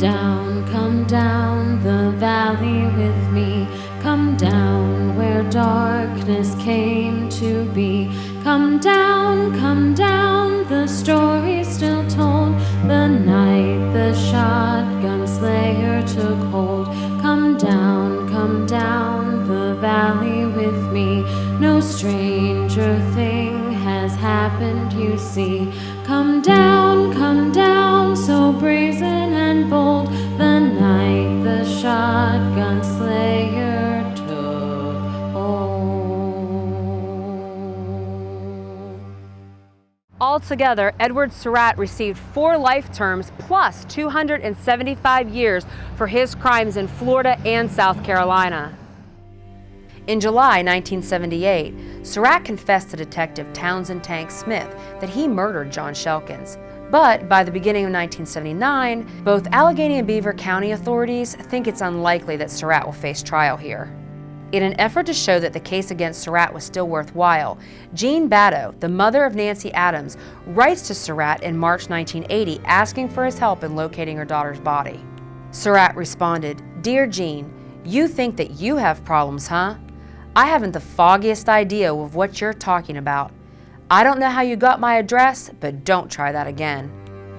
come down the valley with me. Come down where darkness came to be. Come down, the story still told. The night the shotgun slayer took hold. Come down the valley with me. No stranger thing has happened, you see. Come down, so brazen and bold. The night the shotgun slayer took hold. Altogether, Edward Surratt received 4 life terms plus 275 years for his crimes in Florida and South Carolina. In July 1978, Surratt confessed to Detective Townsend Tank Smith that he murdered John Shelkins. But by the beginning of 1979, both Allegheny and Beaver County authorities think it's unlikely that Surratt will face trial here. In an effort to show that the case against Surratt was still worthwhile, Jean Batto, the mother of Nancy Adams, writes to Surratt in March 1980 asking for his help in locating her daughter's body. Surratt responded, "Dear Jean, you think that you have problems, huh? I haven't the foggiest idea of what you're talking about. I don't know how you got my address, but don't try that again."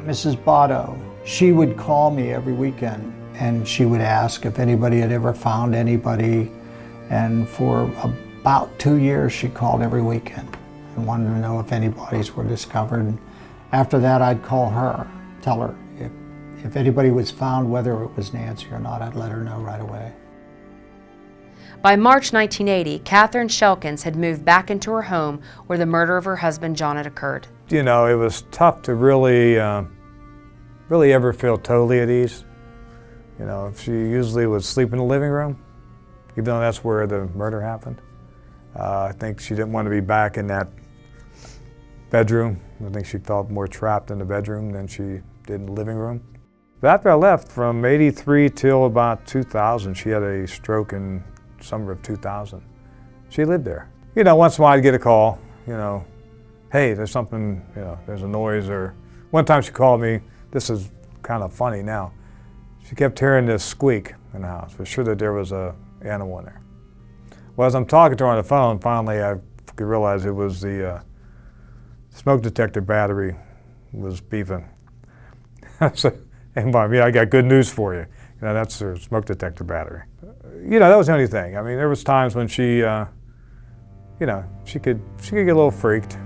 Mrs. Batto, she would call me every weekend and she would ask if anybody had ever found anybody. And for about 2 years, she called every weekend and wanted to know if any bodies were discovered. After that, I'd call her, tell her if anybody was found, whether it was Nancy or not, I'd let her know right away. By March 1980, Catherine Shelkins had moved back into her home where the murder of her husband John had occurred. You know, it was tough to really ever feel totally at ease. You know, she usually would sleep in the living room, even though that's where the murder happened. I think she didn't want to be back in that bedroom. I think she felt more trapped in the bedroom than she did in the living room. But after I left, from '83 till about 2000, she had a stroke in summer of 2000. She lived there. You know, once in a while I'd get a call, you know, hey, there's something, you know, there's a noise. Or one time she called me, this is kind of funny now. She kept hearing this squeak in the house. We're sure that there was an animal in there. Well, as I'm talking to her on the phone, finally I could realize it was the smoke detector battery was beeping. So, and by me, I got good news for you. You know, that's her smoke detector battery. You know, that was the only thing. I mean, there was times when she, you know, she could get a little freaked.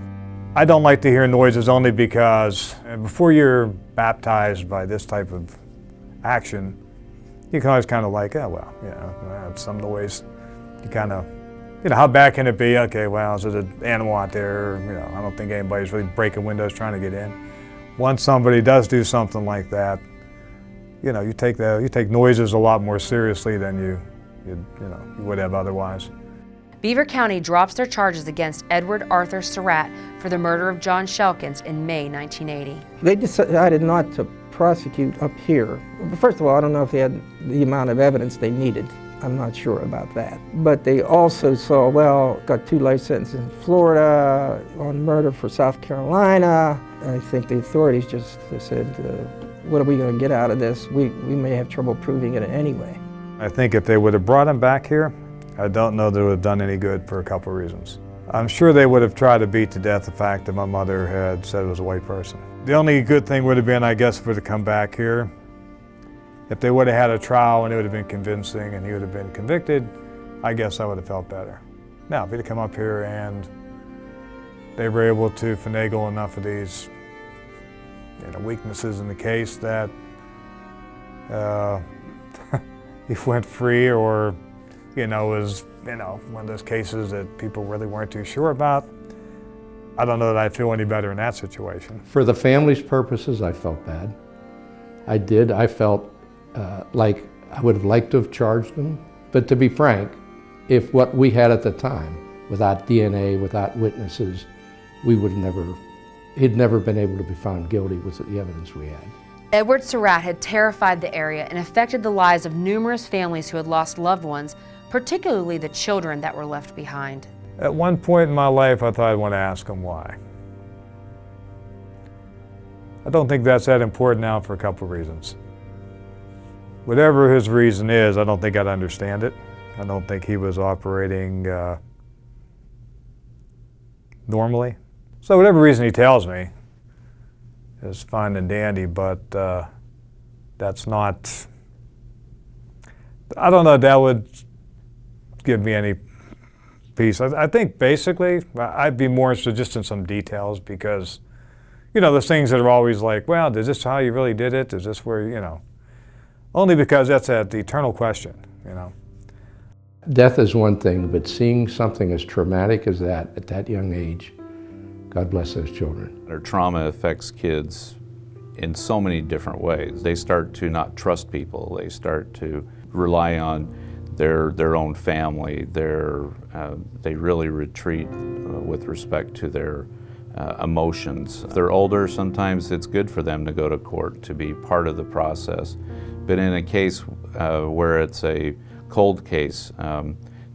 I don't like to hear noises only because before you're baptized by this type of action, you can always kind of like, oh, well, you know, it's some noise. You kind of, you know, how bad can it be? Okay, well, is it an animal out there? You know, I don't think anybody's really breaking windows trying to get in. Once somebody does do something like that, you know, you take noises a lot more seriously than you would have otherwise. Beaver County drops their charges against Edward Arthur Surratt for the murder of John Shelkins in May 1980. They decided not to prosecute up here. First of all, I don't know if they had the amount of evidence they needed. I'm not sure about that. But they also saw, well, got 2 life sentences in Florida on murder for South Carolina. I think the authorities just said, what are we going to get out of this? We may have trouble proving it anyway. I think if they would have brought him back here, I don't know that it would have done any good for a couple of reasons. I'm sure they would have tried to beat to death the fact that my mother had said it was a white person. The only good thing would have been, I guess, for it to come back here. If they would have had a trial and it would have been convincing and he would have been convicted, I guess I would have felt better. Now, if he'd have come up here and they were able to finagle enough of these weaknesses in the case that he went free, or was one of those cases that people really weren't too sure about, I don't know that I'd feel any better in that situation. For the family's purposes, I felt bad. I did. I felt like I would have liked to have charged him. But to be frank, if what we had at the time, without DNA, without witnesses, he'd never been able to be found guilty with the evidence we had. Edward Surratt had terrified the area and affected the lives of numerous families who had lost loved ones, particularly the children that were left behind. At one point in my life, I thought I'd want to ask him why. I don't think that's that important now for a couple of reasons. Whatever his reason is, I don't think I'd understand it. I don't think he was operating normally. So whatever reason he tells me is fine and dandy, but that's not, I don't know, that would give me any peace. I think basically I'd be more interested just in some details, because, you know, those things that are always like, well, is this how you really did it? Is this where, you know, only because that's the eternal question, you know. Death is one thing, but seeing something as traumatic as that at that young age, God bless those children. Their trauma affects kids in so many different ways. They start to not trust people. They start to rely on their own family. They really retreat with respect to their emotions. If they're older, sometimes it's good for them to go to court to be part of the process. But in a case where it's a cold case,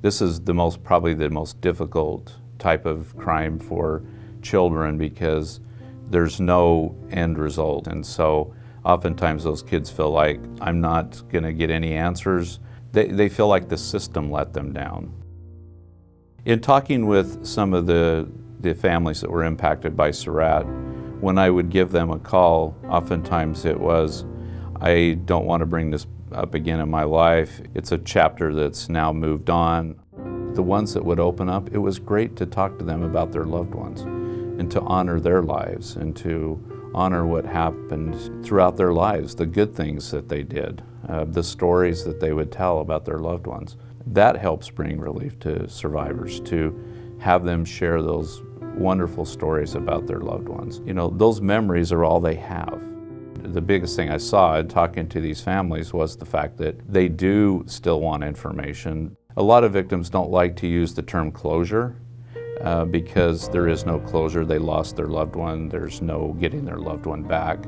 this is probably the most difficult type of crime for children, because there's no end result. And so oftentimes those kids feel like, I'm not going to get any answers. They feel like the system let them down. In talking with some of the families that were impacted by Surratt, when I would give them a call, oftentimes it was, I don't want to bring this up again in my life. It's a chapter that's now moved on. The ones that would open up, it was great to talk to them about their loved ones and to honor their lives and to honor what happened throughout their lives, the good things that they did, the stories that they would tell about their loved ones. That helps bring relief to survivors, to have them share those wonderful stories about their loved ones. You know, those memories are all they have. The biggest thing I saw in talking to these families was the fact that they do still want information. A lot of victims don't like to use the term closure because there is no closure. They lost their loved one. There's no getting their loved one back.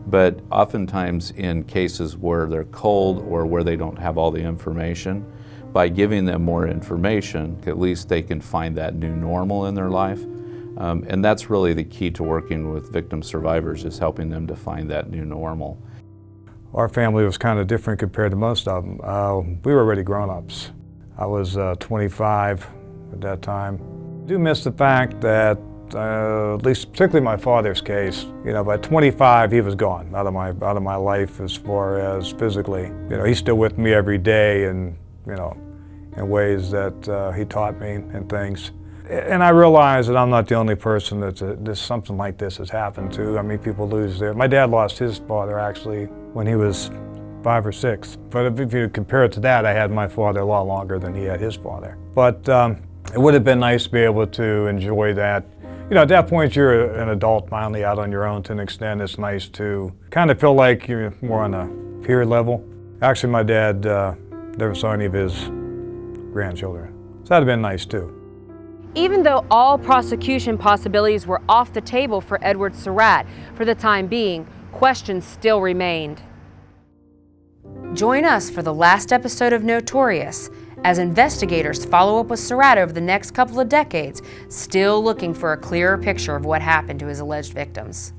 But oftentimes in cases where they're cold or where they don't have all the information, by giving them more information, at least they can find that new normal in their life. And that's really the key to working with victim survivors, is helping them to find that new normal. Our family was kind of different compared to most of them. We were already grown-ups. I was 25 at that time. I do miss the fact that, at least particularly my father's case, you know, by 25 he was gone out of my life as far as physically. You know, he's still with me every day, and you know, in ways that he taught me and things. And I realize that I'm not the only person that something like this has happened to. I mean, people lose my dad lost his father actually when he was 5 or 6. But if you compare it to that, I had my father a lot longer than he had his father. But it would have been nice to be able to enjoy that. You know, at that point you're an adult finally out on your own to an extent. It's nice to kind of feel like you're more on a peer level. Actually, my dad never saw any of his grandchildren. So that'd have been nice too. Even though all prosecution possibilities were off the table for Edward Surratt for the time being, questions still remained. Join us for the last episode of Notorious as investigators follow up with Surratt over the next couple of decades, still looking for a clearer picture of what happened to his alleged victims.